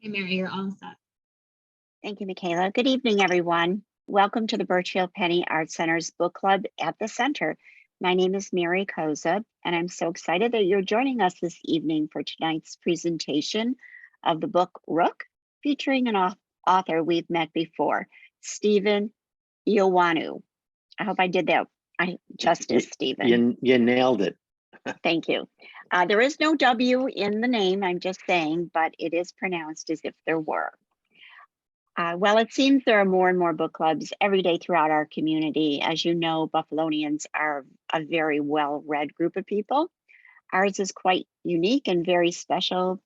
Okay, Mary, you're all set. Thank you, Michaela. Good evening, everyone. Welcome to the Birchfield Penny Art Center's book club at the center. My name is Mary Koza, and I'm so excited that you're joining us this evening for tonight's presentation of the book Rook, featuring an author we've met before, Stephen Eoannou. I hope I did that justice, Stephen. You nailed it. Thank you. There is no W in the name, I'm just saying, but it is pronounced as if there were. Well, it seems there are more and more book clubs every day throughout our community. As you know, Buffalonians are a very well-read group of people. Ours is quite unique and very special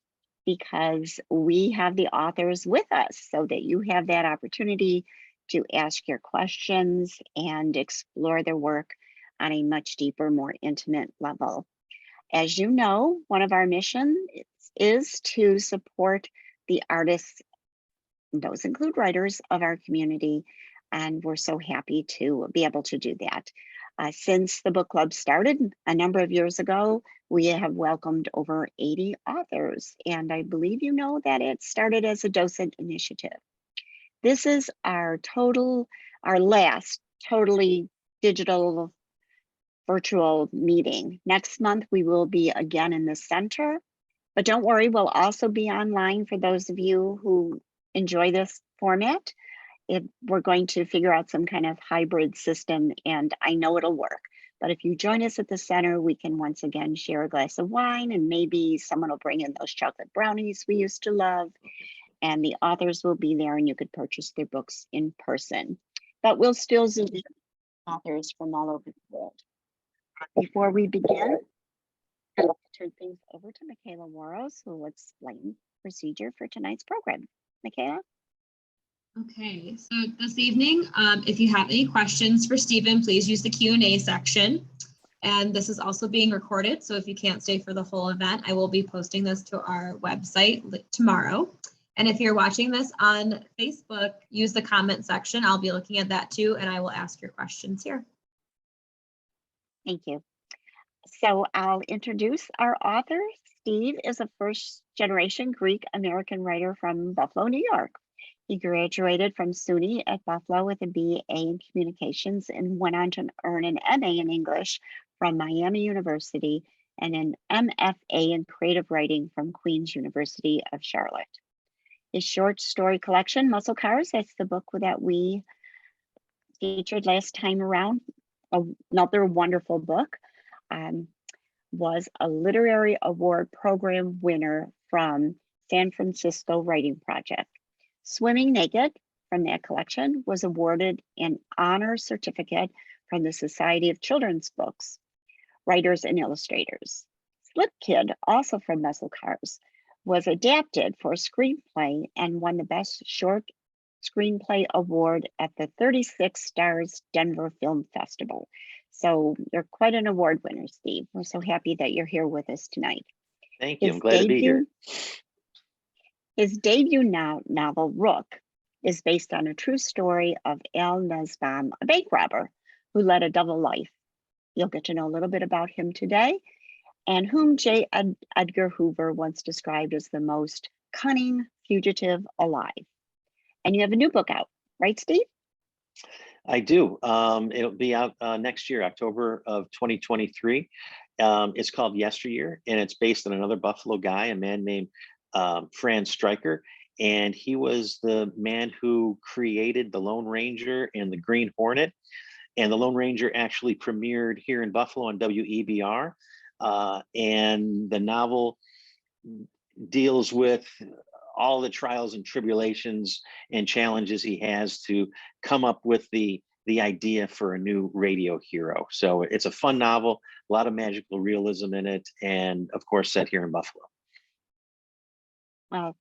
because we have the authors with us so that you have that opportunity to ask your questions and explore their work on a much deeper, more intimate level. As you know, one of our missions is to support the artists. Those include writers of our community, and we're so happy to be able to do that. Since the book club started a number of years ago, we have welcomed over 80 authors, and I believe you know that it started as a docent initiative. This is our last totally digital virtual meeting. Next month, we will be again in the center, but don't worry, we'll also be online for those of you who enjoy this format. We're going to figure out some kind of hybrid system, and I know it'll work. But if you join us at the center, we can once again share a glass of wine, and maybe someone will bring in those chocolate brownies we used to love, and the authors will be there and you could purchase their books in person. But we'll still Zoom in authors from all over the world. Before we begin, I'd like to turn things over to Michaela Moros, who will explain procedure for tonight's program. Michaela? Okay, so this evening, if you have any questions for Stephen, please use the Q&A section. And this is also being recorded, so if you can't stay for the whole event, I will be posting this to our website tomorrow. And if you're watching this on Facebook, use the comment section. I'll be looking at that too, and I will ask your questions here. Thank you. So I'll introduce our author. Steve is a first-generation Greek-American writer from Buffalo, New York. He graduated from SUNY at Buffalo with a BA in communications and went on to earn an MA in English from Miami University and an MFA in creative writing from Queen's University of Charlotte. His short story collection, Muscle Cars, that's the book that we featured last time around, another wonderful book, was a literary award program winner from San Francisco Writing Project. Swimming Naked from that collection was awarded an honor certificate from the Society of Children's Books, Writers and Illustrators. Slip Kid, also from Muscle Cars, was adapted for a screenplay and won the Best Short Screenplay Award at the 36 Stars Denver Film Festival. So you're quite an award winner, Steve. We're so happy that you're here with us tonight. Thank you. I'm glad to be here. His debut novel, Rook, is based on a true story of Nussbaum, a bank robber who led a double life. You'll get to know a little bit about him today, and whom Edgar Hoover once described as the most cunning fugitive alive. And you have a new book out, right, Steve? I do. It'll be out next year, October of 2023. It's called Yesteryear, and it's based on another Buffalo guy, a man named Franz Stryker. And he was the man who created the Lone Ranger and the Green Hornet. And the Lone Ranger actually premiered here in Buffalo on WEBR. And the novel deals with all the trials and tribulations and challenges he has to come up with the idea for a new radio hero. So it's a fun novel, a lot of magical realism in it, and of course set here in Buffalo. Well,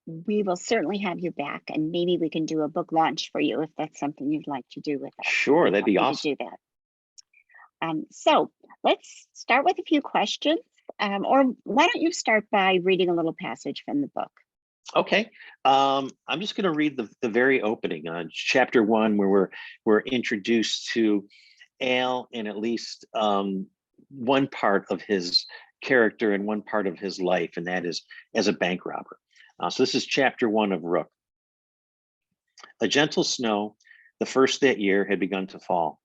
we will certainly have you back, and maybe we can do a book launch for you if that's something you'd like to do with us. Sure, that'd be awesome. Do that. So let's start with a few questions, or why don't you start by reading a little passage from the book? Okay, I'm just going to read the very opening, chapter 1, where we're introduced to Al and at least one part of his character and one part of his life, and that is as a bank robber. So this is chapter 1 of Rook. A gentle snow, the first that year, had begun to fall.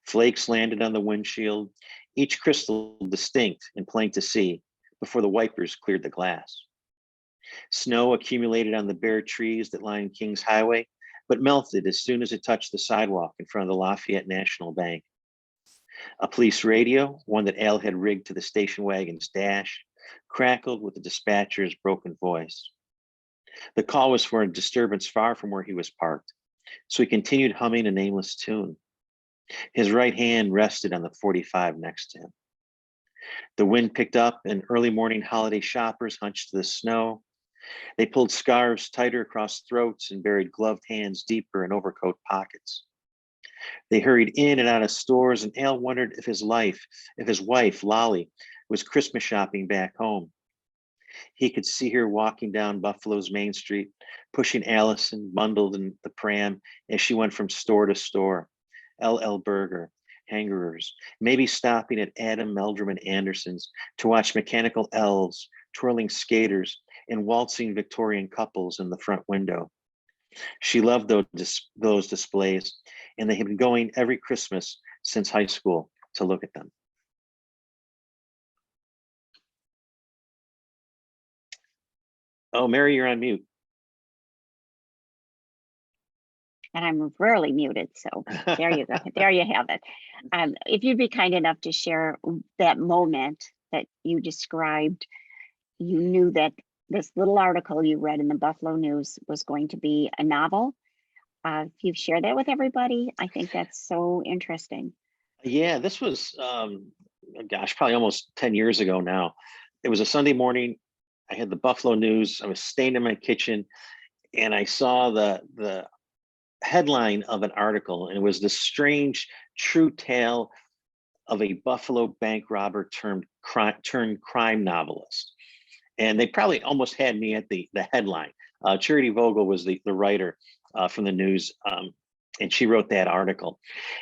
Flakes landed on the windshield, each crystal distinct and plain to see before the wipers cleared the glass. Snow accumulated on the bare trees that line King's Highway, but melted as soon as it touched the sidewalk in front of the Lafayette National Bank. A police radio, one that Al had rigged to the station wagon's dash, crackled with the dispatcher's broken voice. The call was for a disturbance far from where he was parked, so he continued humming a nameless tune. His right hand rested on the 45 next to him. The wind picked up, and early morning holiday shoppers hunched to the snow. They pulled scarves tighter across throats and buried gloved hands deeper in overcoat pockets. They hurried in and out of stores, and Al wondered if his wife, Lolly, was Christmas shopping back home. He could see her walking down Buffalo's Main Street, pushing Allison, bundled in the pram, as she went from store to store. LL Burger, Hangerers, maybe stopping at Adam, Meldrum, and Anderson's to watch mechanical elves, twirling skaters, and waltzing Victorian couples in the front window. She loved those displays, and they had been going every Christmas since high school to look at them. Oh, Mary, you're on mute. And I'm rarely muted, so there you go. There you have it. If you'd be kind enough to share that moment that you described, you knew that this little article you read in the Buffalo News was going to be a novel. If you share that with everybody, I think that's so interesting. Yeah, this was, gosh, probably almost 10 years ago now. It was a Sunday morning. I had the Buffalo News. I was staying in my kitchen, and I saw the headline of an article, and it was this strange, true tale of a Buffalo bank robber turned crime novelist. And they probably almost had me at the headline. Charity Vogel was the writer from the News, and she wrote that article.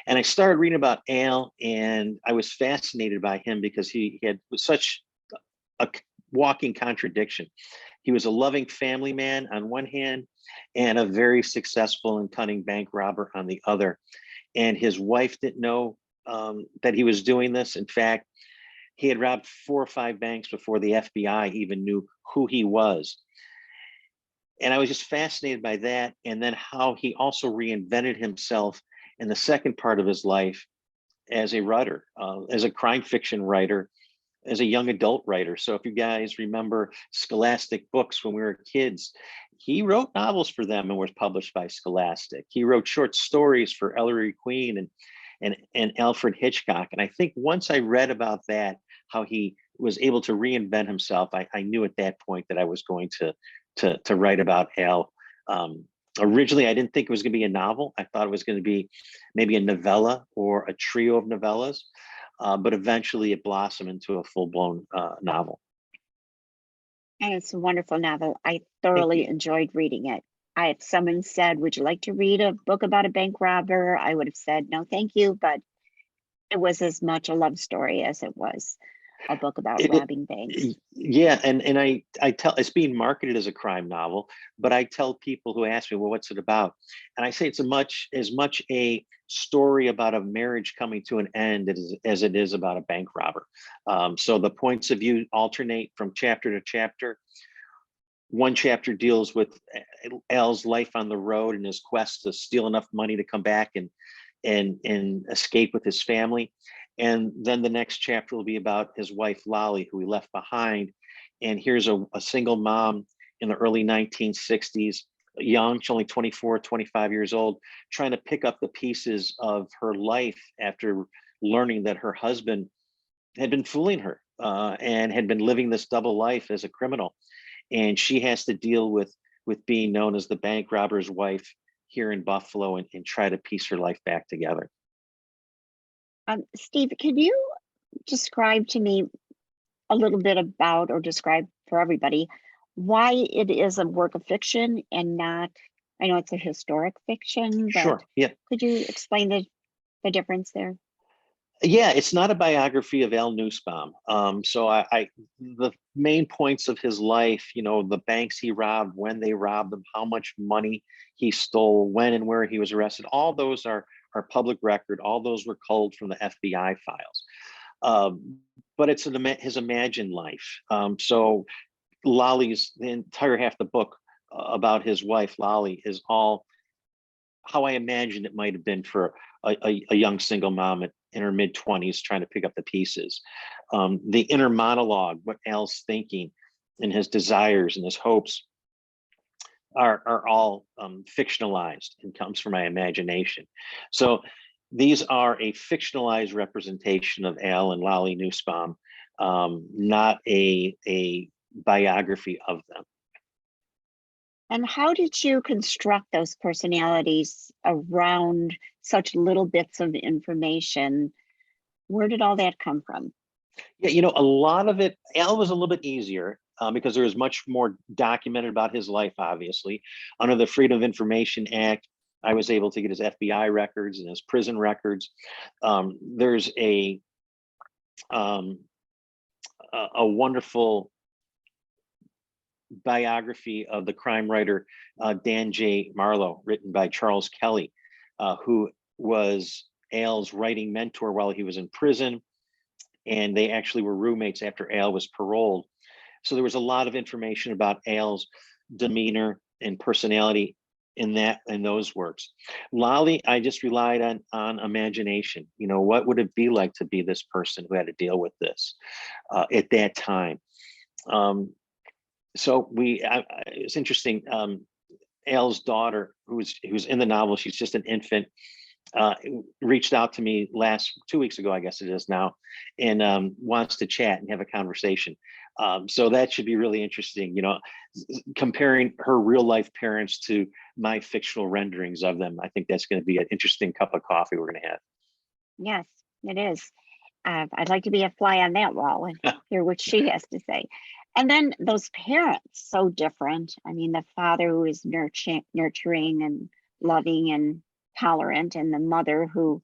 And I started reading about Al, and I was fascinated by him because he was such a walking contradiction. He was a loving family man on one hand, and a very successful and cunning bank robber on the other. And his wife didn't know that he was doing this. In fact, he had robbed 4 or 5 banks before the FBI even knew who he was. And I was just fascinated by that. And then how he also reinvented himself in the second part of his life as a writer, as a crime fiction writer, as a young adult writer. So if you guys remember Scholastic books when we were kids, he wrote novels for them and was published by Scholastic. He wrote short stories for Ellery Queen and Alfred Hitchcock. And I think once I read about that, how he was able to reinvent himself, I knew at that point that I was going to write about Al. Originally, I didn't think it was going to be a novel. I thought it was going to be maybe a novella or a trio of novellas, but eventually it blossomed into a full-blown novel. And it's a wonderful novel. I thoroughly enjoyed reading it. If someone said, would you like to read a book about a bank robber? I would have said, no, thank you. But it was as much a love story as it was a book about robbing banks. Yeah, and I tell, it's being marketed as a crime novel, but I tell people who ask me, well, what's it about? And I say it's as much a story about a marriage coming to an end as it is about a bank robber. So the points of view alternate from chapter to chapter. One chapter deals with Al's life on the road and his quest to steal enough money to come back and escape with his family. And then the next chapter will be about his wife, Lolly, who he left behind. And here's a single mom in the early 1960s, young, she's only 24, 25 years old, trying to pick up the pieces of her life after learning that her husband had been fooling her and had been living this double life as a criminal. And she has to deal with being known as the bank robber's wife here in Buffalo and try to piece her life back together. Steve, can you describe to me a little bit about, or describe for everybody, why it is a work of fiction and not, I know it's a historic fiction, but Sure, yeah. could you explain the difference there? Yeah, it's not a biography of Al Nussbaum. So the main points of his life, the banks he robbed, when they robbed them, how much money he stole, when and where he was arrested, all those are public record. All those were culled from the FBI files. But it's his imagined life. So Lolly's, the entire half the book about his wife, Lolly, is all how I imagined it might have been for a young single mom in her mid-20s trying to pick up the pieces. The inner monologue, what Al's thinking and his desires and his hopes are all fictionalized and comes from my imagination. So these are a fictionalized representation of Al and Lolly Nussbaum, not a biography of them. And how did you construct those personalities around such little bits of information? Where did all that come from? Yeah, a lot of it, Al was a little bit easier because there was much more documented about his life, obviously. Under the Freedom of Information Act, I was able to get his FBI records and his prison records. There's a wonderful biography of the crime writer Dan J. Marlowe, written by Charles Kelly, who was Al's writing mentor while he was in prison. And they actually were roommates after Al was paroled. So there was a lot of information about Al's demeanor and personality in those works. Lolly, I just relied on imagination. What would it be like to be this person who had to deal with this at that time? So it's interesting. Al's daughter, who's in the novel, she's just an infant, reached out to me 2 weeks ago, I guess it is now, and wants to chat and have a conversation. So that should be really interesting, comparing her real life parents to my fictional renderings of them. I think that's going to be an interesting cup of coffee we're going to have. Yes, it is. I'd like to be a fly on that wall and hear what she has to say. And then those parents, so different. I mean, the father who is nurturing and loving and tolerant, and the mother who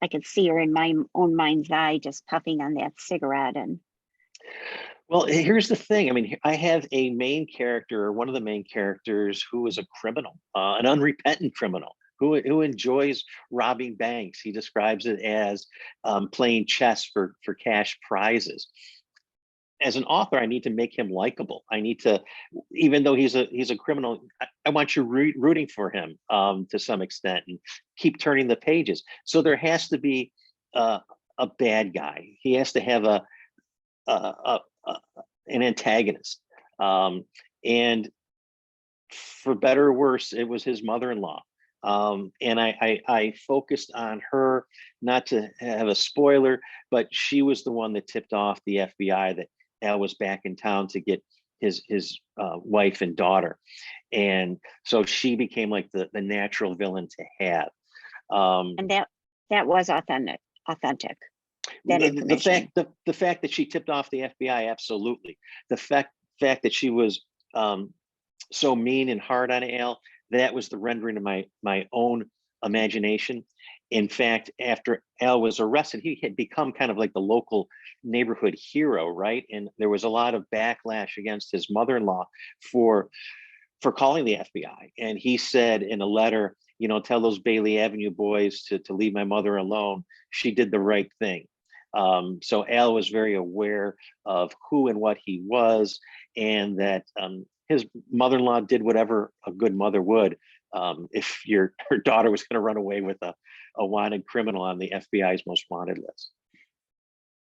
I could see her in my own mind's eye just puffing on that cigarette. And well, here's the thing. I mean, I have a main character, or one of the main characters, who is a criminal, an unrepentant criminal who enjoys robbing banks. He describes it as playing chess for cash prizes. As an author, I need to make him likable. I need to, even though he's a criminal, I want you rooting for him to some extent, and keep turning the pages. So there has to be a bad guy. He has to have an antagonist. And for better or worse, it was his mother-in-law. And I focused on her, not to have a spoiler, but she was the one that tipped off the FBI that Al was back in town to get his wife and daughter. And so she became like the natural villain to have. And that was authentic. The fact that she tipped off the FBI, absolutely. The fact that she was so mean and hard on Al, that was the rendering of my own imagination. In fact, after Al was arrested, he had become kind of like the local neighborhood hero, right? And there was a lot of backlash against his mother-in-law for calling the FBI. And he said in a letter, tell those Bailey Avenue boys to leave my mother alone. She did the right thing. So Al was very aware of who and what he was, and that his mother-in-law did whatever a good mother would if her daughter was going to run away with a wanted criminal on the FBI's most wanted list.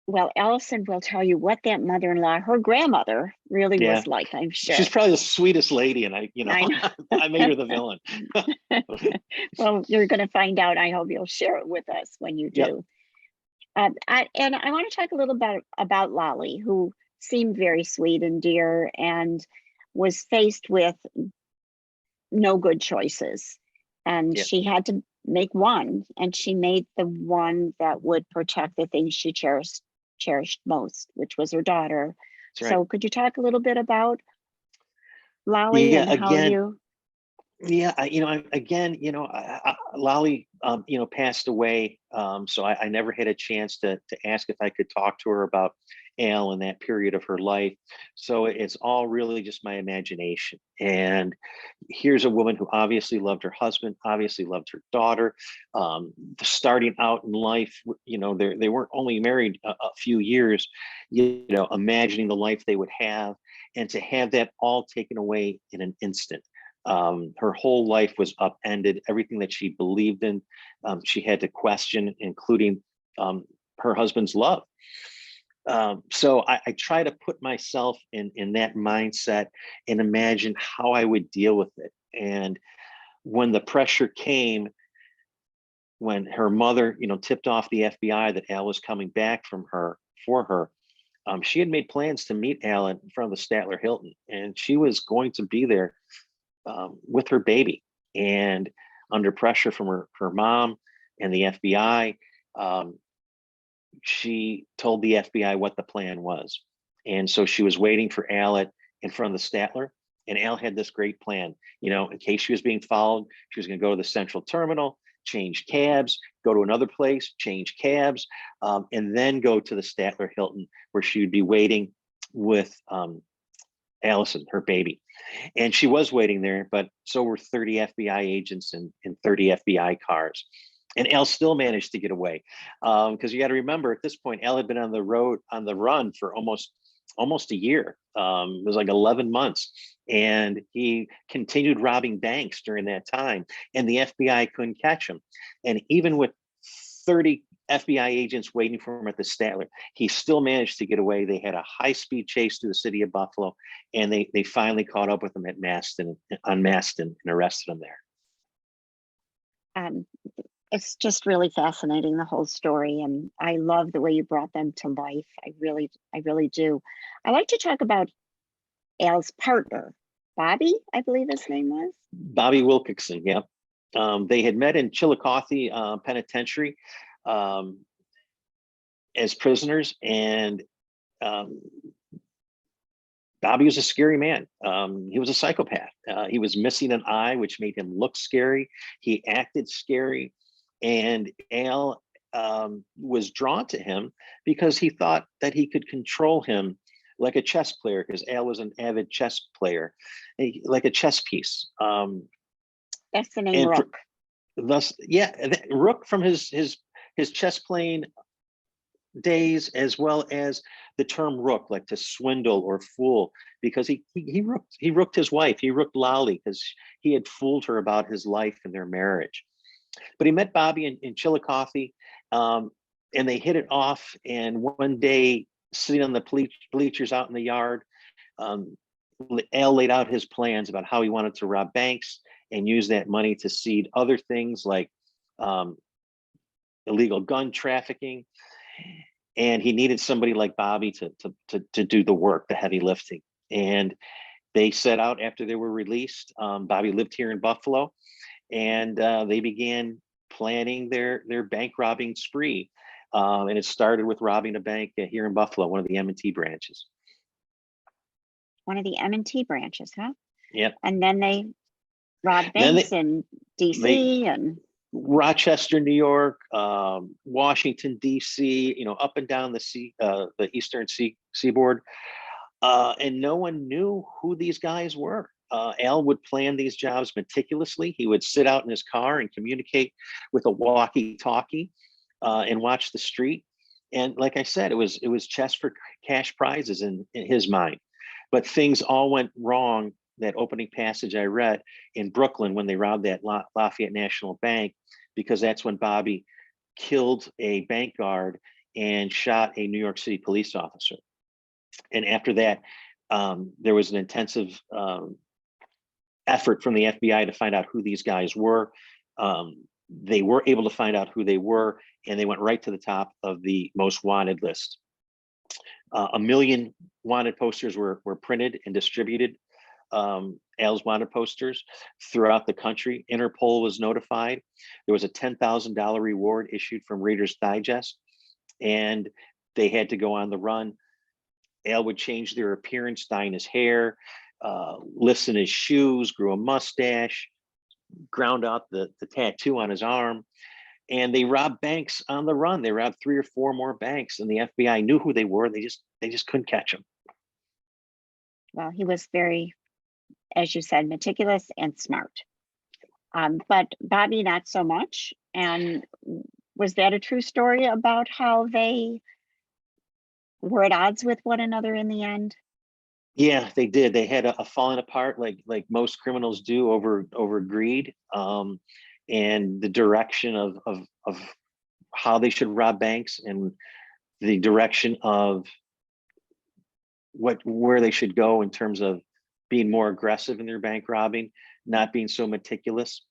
Well, Allison will tell you what that mother-in-law, her grandmother, really was like, I'm sure. She's probably the sweetest lady, and I made her the villain. Well, you're going to find out. I hope you'll share it with us when you do. Yep. I want to talk a little bit about Lolly, who seemed very sweet and dear, and was faced with no good choices. And she had to make one, and she made the one that would protect the things she cherished most, which was her daughter. That's so right. Could you talk a little bit about Lolly and how you Lolly, passed away. So I never had a chance to ask if I could talk to her about Al in that period of her life. So it's all really just my imagination. And here's a woman who obviously loved her husband, obviously loved her daughter. Starting out in life, they weren't only married a few years, imagining the life they would have, and to have that all taken away in an instant. Her whole life was upended. Everything that she believed in, she had to question, including her husband's love. So I try to put myself in that mindset and imagine how I would deal with it. And when the pressure came, when her mother, tipped off the FBI that Al was coming back for her, she had made plans to meet Al in front of the Statler Hilton, and she was going to be there with her baby. And under pressure from her mom and the FBI, she told the FBI what the plan was. And so she was waiting for Al in front of the Statler. And Al had this great plan. In case she was being followed, she was going to go to the central terminal, change cabs, go to another place, change cabs, and then go to the Statler Hilton, where she would be waiting with Allison, her baby. And she was waiting there, but so were 30 FBI agents and 30 FBI cars. And Al still managed to get away, because you got to remember, at this point, Al had been on the run for almost a year. It was like 11 months, and he continued robbing banks during that time, and the FBI couldn't catch him. And even with 30 FBI agents waiting for him at the Statler, he still managed to get away. They had a high-speed chase through the city of Buffalo, and they finally caught up with him at unmasked and arrested him there. It's just really fascinating, the whole story, and I love the way you brought them to life. I really do. I like to talk about Al's partner, Bobby, I believe his name was. Bobby Wilcoxson, yeah. They had met in Chillicothe Penitentiary as prisoners, and Bobby was a scary man. He was a psychopath. He was missing an eye, which made him look scary. He acted scary. And Al was drawn to him because he thought that he could control him like a chess player, because Al was an avid chess player, like a chess piece. That's the name Rook. Thus, yeah, Rook from his chess playing days, as well as the term rook, like to swindle or fool, because he rooked his wife. He rooked Lolly because he had fooled her about his life and their marriage. But he met Bobby in Chillicothe, and they hit it off. And one day, sitting on the bleachers out in the yard, Al laid out his plans about how he wanted to rob banks and use that money to seed other things like illegal gun trafficking. And he needed somebody like Bobby to do the work, the heavy lifting. And they set out after they were released. Bobby lived here in Buffalo, and they began planning their bank robbing spree. And it started with robbing a bank here in Buffalo, one of the M&T branches. One of the M&T branches, huh? Yep. And then they robbed banks in DC and Rochester, New York, Washington, DC, up and down the eastern seaboard. And no one knew who these guys were. Al would plan these jobs meticulously. He would sit out in his car and communicate with a walkie-talkie and watch the street. And like I said, it was chess for cash prizes in his mind. But things all went wrong. That opening passage I read in Brooklyn when they robbed that Lafayette National Bank, because that's when Bobby killed a bank guard and shot a New York City police officer. And after that, there was an intensive effort from the FBI to find out who these guys were. They were able to find out who they were, and they went right to the top of the most wanted list. 1 million wanted posters were printed and distributed. Al's wanted posters throughout the country. Interpol was notified. There was a $10,000 reward issued from Reader's Digest, and they had to go on the run. Al would change their appearance, dyeing his hair, listen his shoes, grew a mustache, ground out the tattoo on his arm. And they robbed banks on the run. They robbed 3 or 4 more banks, and the FBI knew who they were. They just couldn't catch them. Well, he was very, as you said, meticulous and smart. But Bobby, not so much. And was that a true story about how they were at odds with one another in the end? Yeah, they did. They had a falling apart, like most criminals do, over greed, and the direction of how they should rob banks, and the direction of where they should go in terms of being more aggressive in their bank robbing, not being so meticulous.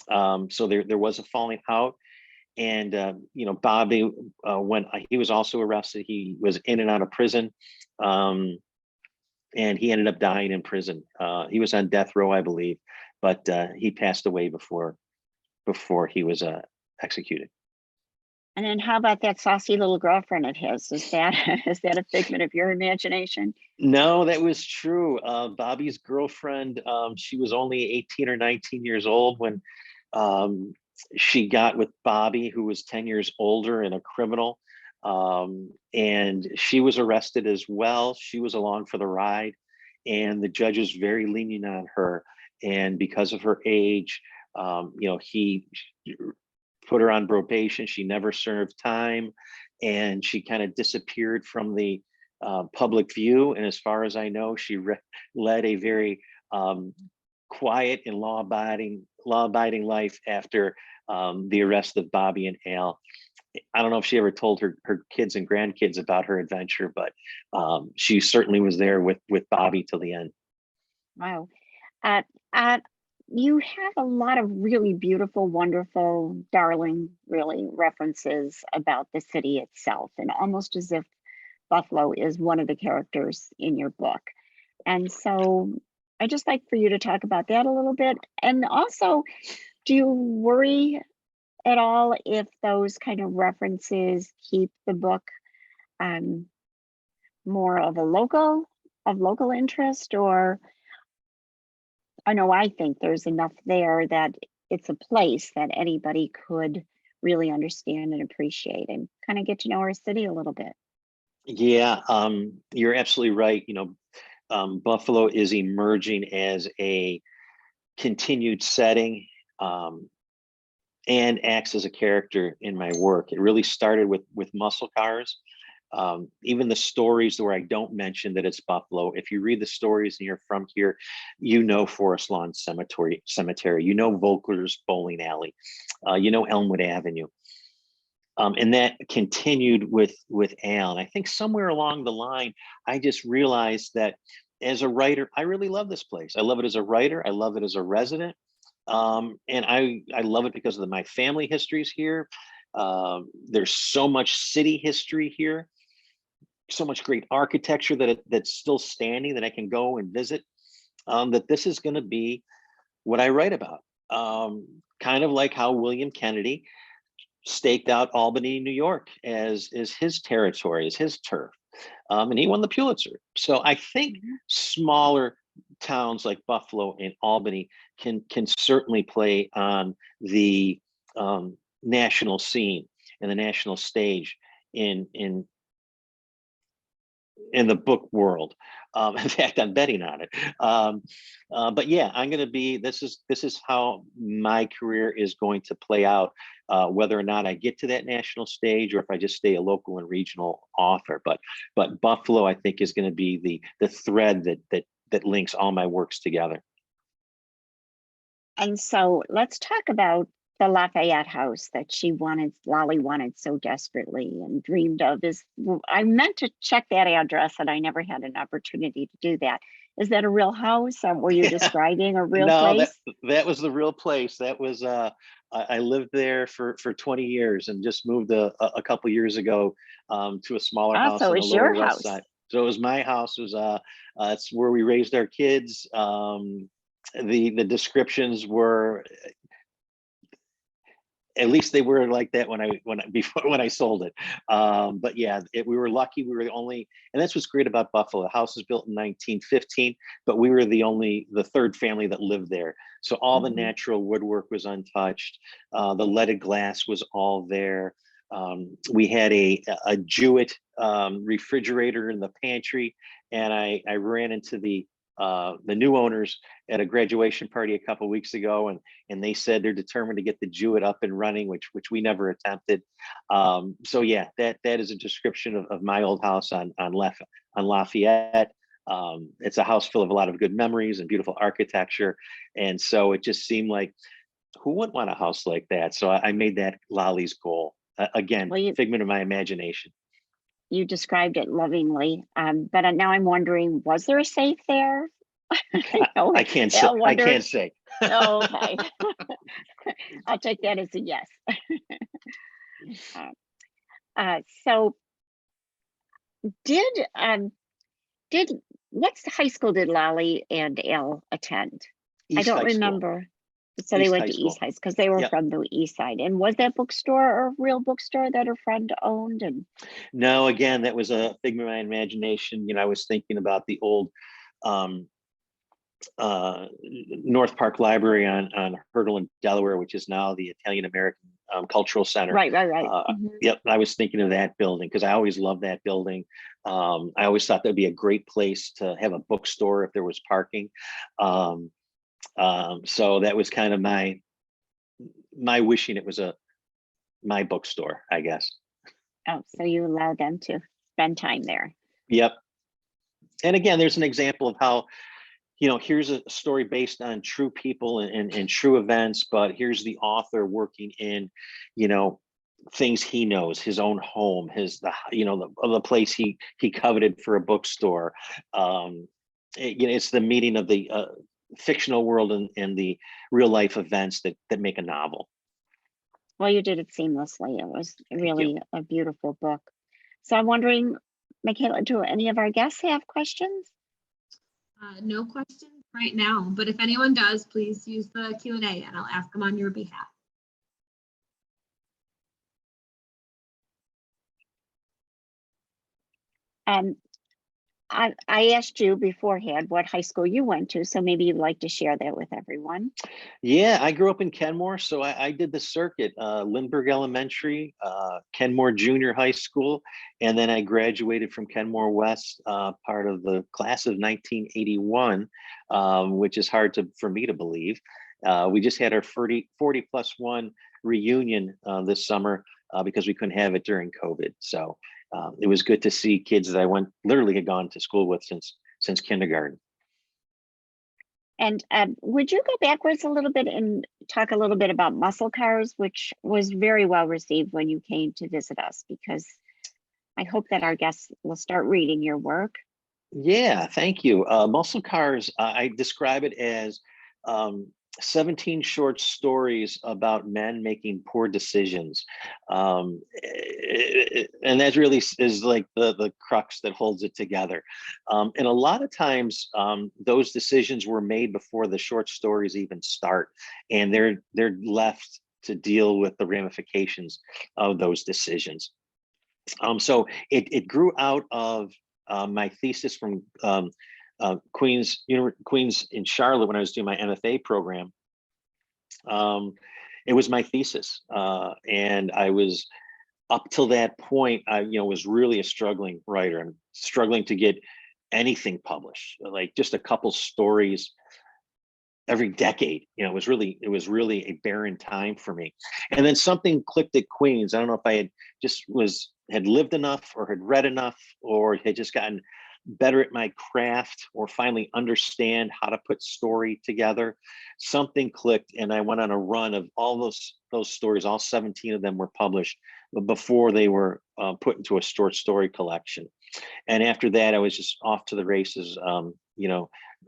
So there was a falling out. And you know, Bobby, when he was also arrested, he was in and out of prison, and he ended up dying in prison. He was on death row, I believe, but he passed away before he was executed. And then how about that saucy little girlfriend of his? Is that a figment of your imagination? No, that was true. Bobby's girlfriend, she was only 18 or 19 years old when she got with Bobby, who was 10 years older and a criminal. And she was arrested as well. She was along for the ride, and the judge was very lenient on her. And because of her age, you know, he put her on probation. She never served time, and she kind of disappeared from the public view. And as far as I know, she led a very quiet and law-abiding life after the arrest of Bobby and Al. I don't know if she ever told her kids and grandkids about her adventure, but she certainly was there with Bobby till the end. Wow. You have a lot of really beautiful, wonderful, darling, really references about the city itself, and almost as if Buffalo is one of the characters in your book. And so I just like for you to talk about that a little bit. And also, do you worry at all if those kind of references keep the book more of local interest? Or I know I think there's enough there that it's a place that anybody could really understand and appreciate and kind of get to know our city a little bit. Yeah, you're absolutely right. You know, Buffalo is emerging as a continued setting, and acts as a character in my work. It really started with muscle cars. Even the stories where I don't mention that it's Buffalo, if you read the stories and you're from here, you know Forest Lawn Cemetery, you know Volker's Bowling Alley, you know Elmwood Avenue. And that continued with Al. And I think somewhere along the line, I just realized that as a writer, I really love this place. I love it as a writer. I love it as a resident. And I love it because of my family histories here. There's so much city history here, so much great architecture that's still standing that I can go and visit, that this is going to be what I write about. Kind of like how William Kennedy staked out Albany, New York as his territory, as his turf. And he won the Pulitzer. So I think smaller towns like Buffalo and Albany can certainly play on the national scene and the national stage in the book world. In fact, I'm betting on it. But yeah, I'm going to be. This is how my career is going to play out. Whether or not I get to that national stage, or if I just stay a local and regional author. But Buffalo, I think, is going to be the thread that links all my works together. And so let's talk about the Lafayette house that Lolly wanted so desperately and dreamed of. I meant to check that address and I never had an opportunity to do that. Is that a real house? Or were you describing a real place? That was the real place. That was I lived there for 20 years and just moved a couple years ago to a smaller house so on the it's Lower your West house. Side. So it was my house. It was it's where we raised our kids. The descriptions were at least they were like that when I sold it. But yeah, we were lucky. We were the only, and that's what's great about Buffalo. The house was built in 1915, but we were the third family that lived there. So all the natural woodwork was untouched. The leaded glass was all there. We had a Jewett refrigerator in the pantry, and I ran into the new owners at a graduation party a couple of weeks ago, and they said they're determined to get the Jewett up and running, which we never attempted. So yeah, that is a description of my old house on Lafayette. It's a house full of a lot of good memories and beautiful architecture, and so it just seemed like, who wouldn't want a house like that? So I made that Lolly's goal. Again, Well, figment of my imagination. you described it lovingly, but now I'm wondering, was there a safe there? I can't say. I can't say. Oh, okay. I'll take that as a yes. So what high school did Lolly and Elle attend? I East don't High School. remember. So they East went High to School. East High because they were Yep. from the East Side. And was that bookstore a real bookstore that her friend owned? And No, again, that was a figment of my imagination. I was thinking about the old North Park Library on Hurdle in Delaware, which is now the Italian American Cultural Center. right. Yep, I was thinking of that building because I always loved that building. I always thought that'd be a great place to have a bookstore if there was parking. So that was kind of my wishing it was my bookstore, I guess. Oh, so you allowed them to spend time there. Yep. And again, there's an example of how, here's a story based on true people and true events, but here's the author working in, things he knows, his own home, the place he coveted for a bookstore. It's the meeting of the fictional world and the real life events that make a novel. Well, you did it seamlessly. It was really a beautiful book. So I'm wondering, Michaela, do any of our guests have questions? No questions right now, but if anyone does, please use the Q&A and I'll ask them on your behalf. I asked you beforehand what high school you went to, so maybe you'd like to share that with everyone. Yeah, I grew up in Kenmore, so I did the circuit, Lindbergh Elementary, Kenmore Junior High School, and then I graduated from Kenmore West, part of the class of 1981, which is hard for me to believe. We just had our 40+1 reunion this summer because we couldn't have it during COVID. So it was good to see kids that I literally had gone to school with since kindergarten. And would you go backwards a little bit and talk a little bit about muscle cars, which was very well received when you came to visit us, because I hope that our guests will start reading your work. Yeah, thank you. Muscle Cars, I describe it as 17 short stories about men making poor decisions. And that really is like the crux that holds it together. And a lot of times those decisions were made before the short stories even start, and they're left to deal with the ramifications of those decisions. So it grew out of my thesis from Queens in Charlotte when I was doing my MFA program. It was my thesis, and I was, up till that point, I was really a struggling writer. I'm struggling to get anything published, like just a couple stories every decade. It was really a barren time for me. And then something clicked at Queens. I don't know if I had lived enough or had read enough or had just gotten better at my craft or finally understand how to put story together. Something clicked and I went on a run of all those stories. All 17 of them were published before they were put into a short story collection. And after that, I was just off to the races,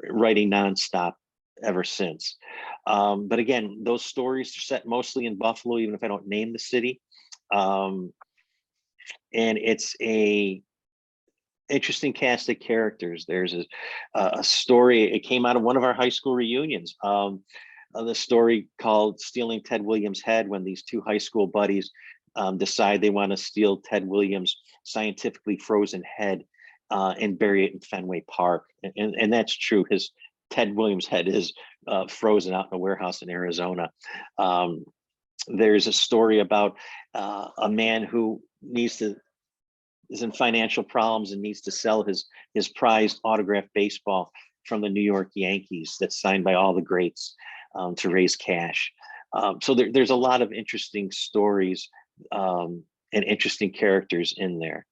writing nonstop ever since. But again, those stories are set mostly in Buffalo, even if I don't name the city. And it's a interesting cast of characters. There's a story, it came out of one of our high school reunions. the story called Stealing Ted Williams' Head, when these two high school buddies decide they want to steal Ted Williams' scientifically frozen head and bury it in Fenway Park. And that's true. His Ted Williams' head is frozen out in a warehouse in Arizona. There's a story about a man who is in financial problems and needs to sell his prized autographed baseball from the New York Yankees that's signed by all the greats to raise cash. So there's a lot of interesting stories and interesting characters in there.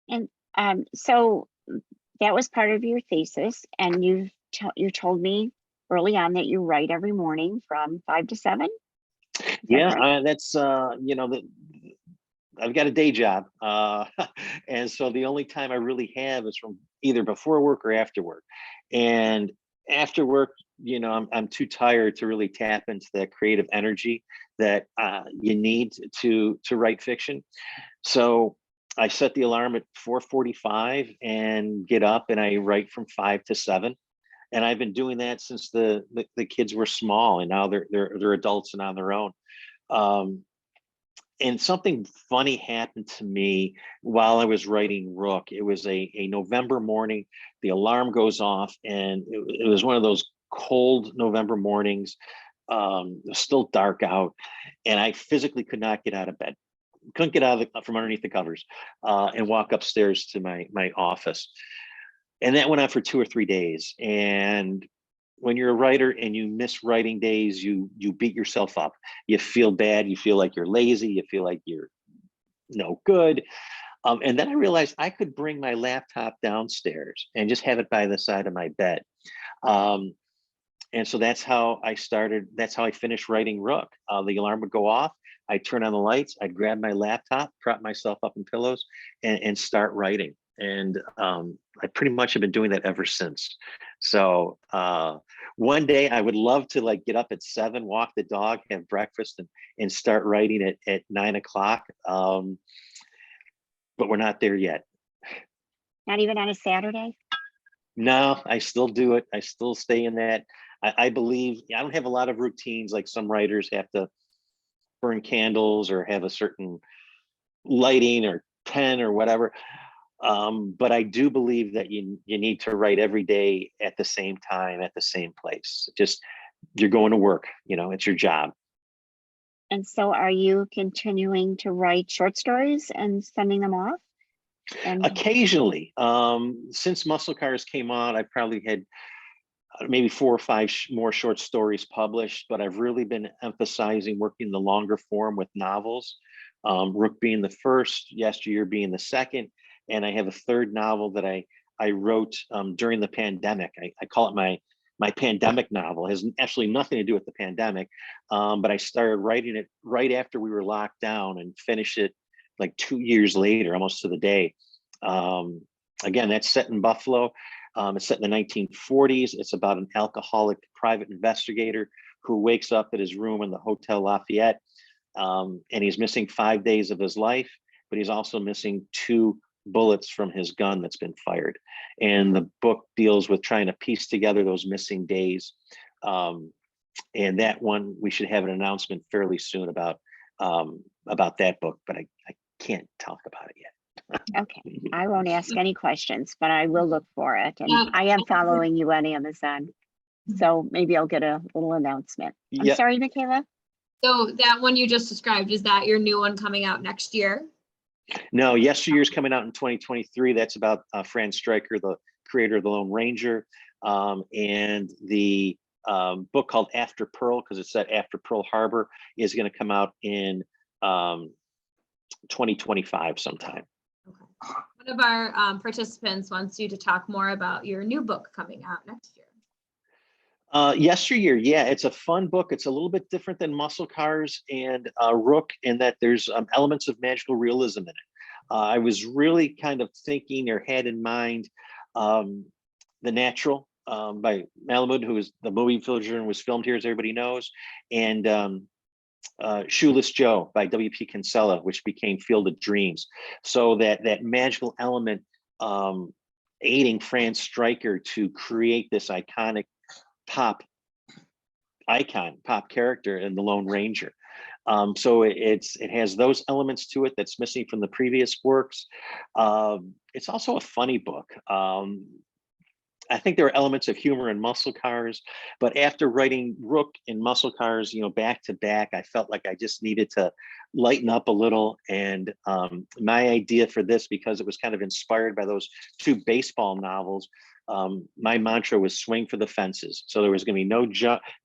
And so that was part of your thesis, and you told me early on that you write every morning from 5 to 7. Yeah, right? that's I've got a day job, and so the only time I really have is from either before work or after work. And after work, I'm too tired to really tap into that creative energy that you need to write fiction. So I set the alarm at 4:45 and get up, and I write from 5 to 7. And I've been doing that since the kids were small, and now they're adults and on their own. And something funny happened to me while I was writing Rook. It was a November morning. The alarm goes off, and it was one of those cold November mornings. It was still dark out, and I physically could not get out of bed. Couldn't get out from underneath the covers and walk upstairs to my office. And that went on for 2 or 3 days. And when you're a writer and you miss writing days, you beat yourself up. You feel bad. You feel like you're lazy. You feel like you're no good. And then I realized I could bring my laptop downstairs and just have it by the side of my bed. And so that's how I started. That's how I finished writing Rook. The alarm would go off. I'd turn on the lights. I'd grab my laptop, prop myself up in pillows, and start writing. And I pretty much have been doing that ever since. So one day I would love to get up at 7, walk the dog, have breakfast, and start writing at 9 o'clock. But we're not there yet. Not even on a Saturday? No, I still do it. I still stay in that. I believe I don't have a lot of routines like some writers have to burn candles or have a certain lighting or pen or whatever. But I do believe that you need to write every day at the same time, at the same place. Just you're going to work, it's your job. And so are you continuing to write short stories and sending them off? And occasionally, since Muscle Cars came out, I probably had maybe 4 or 5 more short stories published, but I've really been emphasizing working the longer form with novels. Rook being the first, Yesteryear being the second, and I have a third novel that I wrote during the pandemic. I call it my pandemic novel. It has actually nothing to do with the pandemic, but I started writing it right after we were locked down and finished it like 2 years later, almost to the day. Again, that's set in Buffalo. It's set in the 1940s. It's about an alcoholic private investigator who wakes up at his room in the Hotel Lafayette, and he's missing 5 days of his life, but he's also missing 2 bullets from his gun that's been fired. And the book deals with trying to piece together those missing days. And that one, we should have an announcement fairly soon about that book, but I can't talk about it yet. okay, I won't ask any questions, but I will look for it. And I am following you on Amazon, so maybe I'll get a little announcement. I'm sorry, Michaela. So that one you just described, is that your new one coming out next year? No, Yesteryear's coming out in 2023. That's about Fran Stryker, the creator of The Lone Ranger, and the book called After Pearl, because it's set after Pearl Harbor, is going to come out in 2025 sometime. Okay. One of our participants wants you to talk more about your new book coming out next year. Yesteryear, yeah, it's a fun book. It's a little bit different than Muscle Cars and Rook in that there's elements of magical realism in it. I was really kind of thinking or had in mind The Natural by Malamud, who is the movie version was filmed here, as everybody knows, and Shoeless Joe by W.P. Kinsella, which became Field of Dreams. So that magical element aiding Fran Stryker to create this iconic pop icon, pop character in the Lone Ranger. So it has those elements to it that's missing from the previous works. It's also a funny book. I think there are elements of humor in Muscle Cars, but after writing Rook and Muscle Cars, back to back, I felt like I just needed to lighten up a little. And my idea for this, because it was kind of inspired by those two baseball novels, my mantra was swing for the fences. So there was going to be no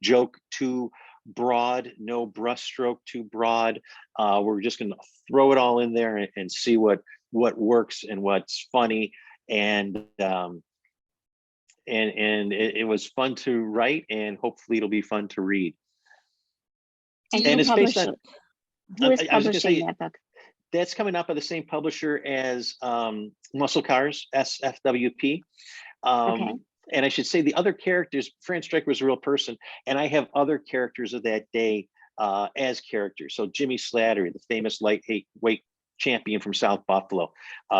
joke too broad, no brushstroke too broad. We're just going to throw it all in there and see what works and what's funny. And it was fun to write, and hopefully it'll be fun to read. And it's based on, who is publishing that book? That's coming up by the same publisher as Muscle Cars, SFWP. Okay. And I should say the other characters, Fran Stryker was a real person, and I have other characters of that day as characters. So Jimmy Slattery, the famous lightweight champion from South Buffalo,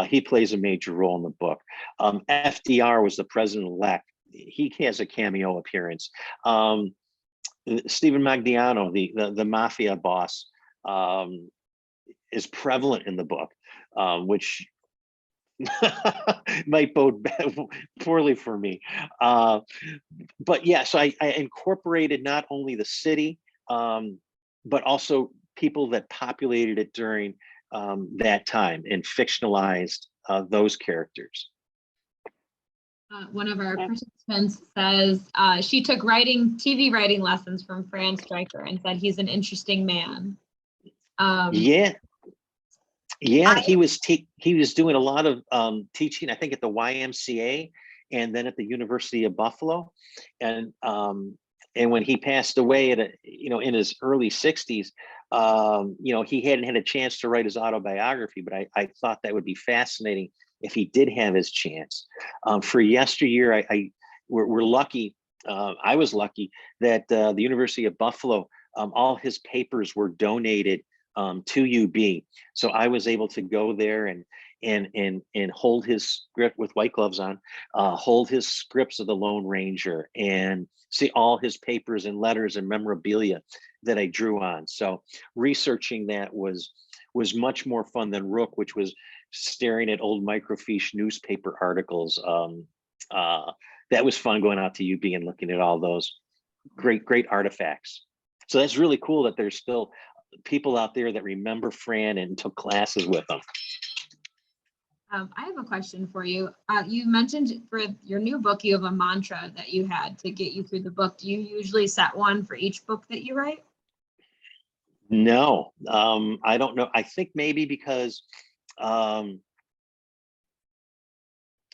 he plays a major role in the book. FDR was the president-elect. He has a cameo appearance. Stephen Magdiano, the mafia boss, is prevalent in the book, which might bode poorly for me. But yeah, so I incorporated not only the city, but also people that populated it during that time, and fictionalized those characters. One of our participants says she took TV writing lessons from Fran Stryker and said he's an interesting man. Yeah, he was doing a lot of teaching, I think, at the YMCA and then at the University of Buffalo, and when he passed away in his early 60s, he hadn't had a chance to write his autobiography, but I thought that would be fascinating if he did have his chance. For yesteryear, we're lucky. I was lucky that the University of Buffalo, all his papers were donated to UB. So I was able to go there and hold his script with white gloves on, hold his scripts of the Lone Ranger, and see all his papers and letters and memorabilia that I drew on. So researching that was much more fun than Rook, which was staring at old microfiche newspaper articles. That was fun, going out to UB and looking at all those great artifacts. So that's really cool that there's still people out there that remember Fran and took classes with him. I have a question for you. You mentioned for your new book, you have a mantra that you had to get you through the book. Do you usually set one for each book that you write? No, I don't know. I think maybe because, I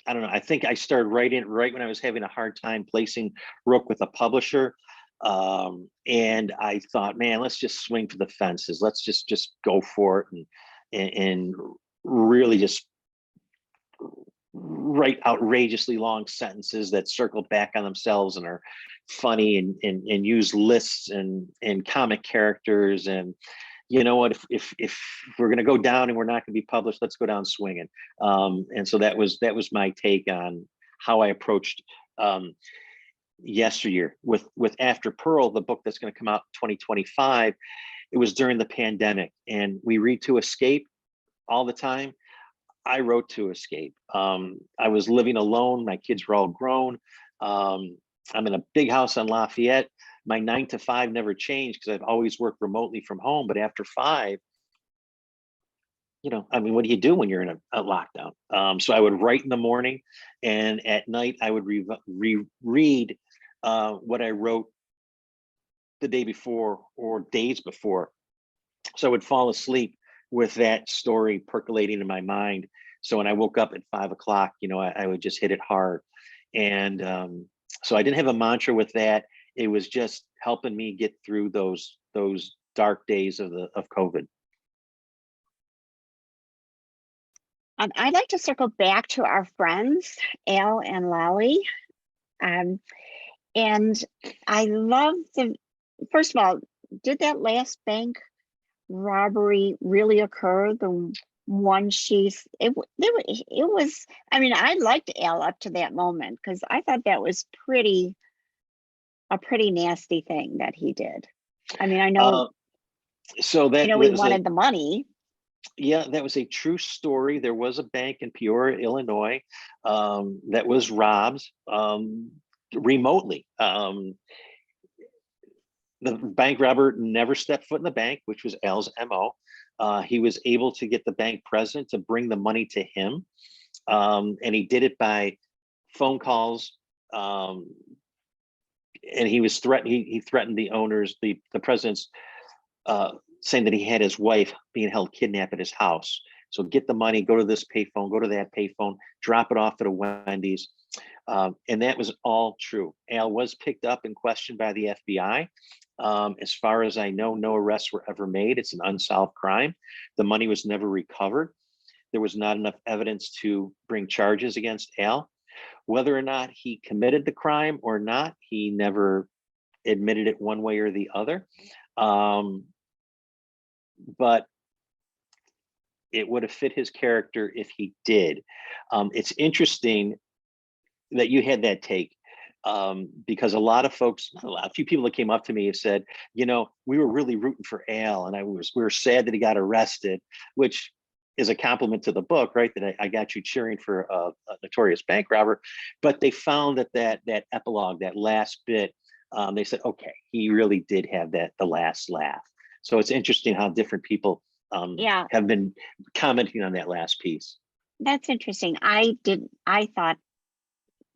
don't know. I think I started writing right when I was having a hard time placing Rook with a publisher. And I thought, man, let's just swing for the fences. Let's just go for it and really just write outrageously long sentences that circle back on themselves and are funny and use lists and comic characters. And you know what, if we're going to go down and we're not going to be published, let's go down swinging. And so that was my take on how I approached yesteryear. With After Pearl, the book that's going to come out in 2025, it was during the pandemic, and we read to escape all the time. I wrote to escape. I was living alone. My kids were all grown. I'm in a big house on Lafayette. My 9 to 5 never changed because I've always worked remotely from home. But after 5, what do you do when you're in a lockdown? So I would write in the morning, and at night I would reread what I wrote the day before or days before. So I would fall asleep with that story percolating in my mind. So when I woke up at 5 o'clock, I would just hit it hard. And so I didn't have a mantra with that. It was just helping me get through those dark days of COVID. I'd like to circle back to our friends, Al and Lally. And I love first of all, did that last bank robbery really occur? The one it was, I liked Al up to that moment because I thought that was pretty a pretty nasty thing that he did. I mean, I know, So that he wanted the money. Yeah, that was a true story. There was a bank in Peoria, Illinois, that was robbed remotely. The bank robber never stepped foot in the bank, which was Al's MO. He was able to get the bank president to bring the money to him. And he did it by phone calls. And he was threatened. He threatened the owners, the president's, saying that he had his wife being held kidnapped at his house. So get the money, go to this payphone, go to that payphone, drop it off at a Wendy's. And that was all true. Al was picked up and questioned by the FBI. As far as I know, no arrests were ever made. It's an unsolved crime. The money was never recovered. There was not enough evidence to bring charges against Al. Whether or not he committed the crime or not, he never admitted it one way or the other. But it would have fit his character if he did. It's interesting that you had that take, because a lot of folks, a few people that came up to me have said, we were really rooting for Al, and we were sad that he got arrested, which is a compliment to the book, right? That I got you cheering for a notorious bank robber. But they found that epilogue, that last bit, they said, okay, he really did have the last laugh. So it's interesting how different people have been commenting on that last piece. That's interesting. I thought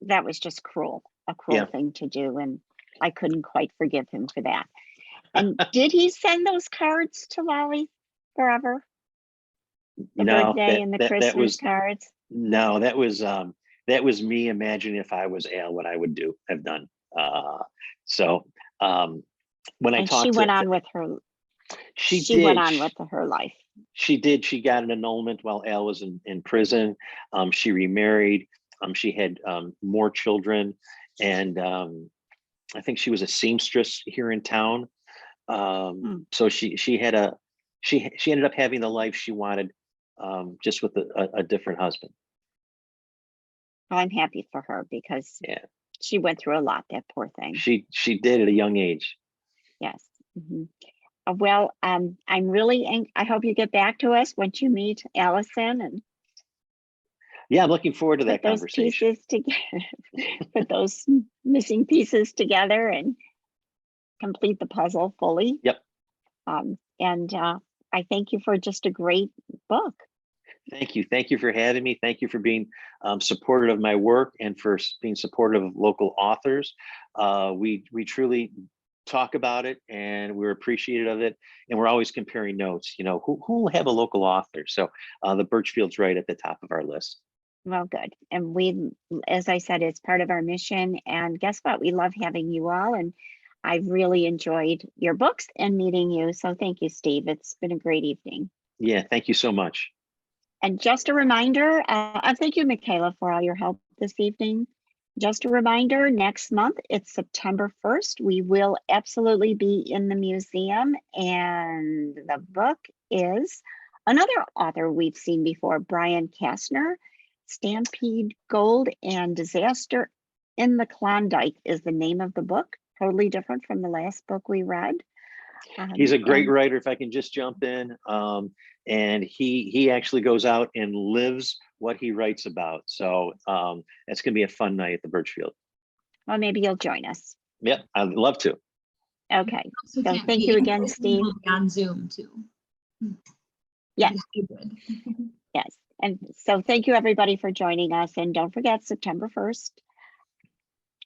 that was just cruel, a cruel thing to do. And I couldn't quite forgive him for that. And did he send those cards to Lolly forever? The birthday and the Christmas cards? No, that was me imagining if I was Al, what I would have done. When I talked, she went on with her. She went on with her life. She did. She got an annulment while Al was in prison. She remarried. She had more children, and I think she was a seamstress here in town. So she ended up having the life she wanted, just with a different husband. Well, I'm happy for her because she went through a lot. That poor thing. She did at a young age. Yes. Mm-hmm. Well, I'm really, I hope you get back to us once you meet Allison and. Yeah, I'm looking forward to that conversation. Pieces together, put those missing pieces together and complete the puzzle fully. Yep. And I thank you for just a great book. Thank you. Thank you for having me. Thank you for being supportive of my work and for being supportive of local authors. We truly talk about it and we're appreciative of it. And we're always comparing notes, who will have a local author. So the Birchfield's right at the top of our list. Well, good. And we, as I said, it's part of our mission. And guess what? We love having you all. And I've really enjoyed your books and meeting you. So thank you, Steve. It's been a great evening. Yeah, thank you so much. And just a reminder, thank you, Michaela, for all your help this evening. Just a reminder, next month, it's September 1st. We will absolutely be in the museum. And the book is another author we've seen before, Brian Kastner. Stampede Gold and Disaster in the Klondike is the name of the book. Totally different from the last book we read. He's a great writer, if I can just jump in. And he actually goes out and lives what he writes about. So it's going to be a fun night at the Birchfield. Well, maybe you'll join us. Yep, I'd love to. Okay. So thank you again, Steve. On Zoom too. Yes. Yes. And so thank you everybody for joining us. And don't forget September 1st,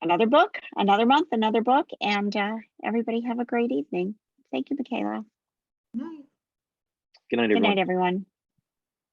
another book, another month, another book. And everybody have a great evening. Thank you, Michaela. Good night. Good night, everyone. Good night, everyone.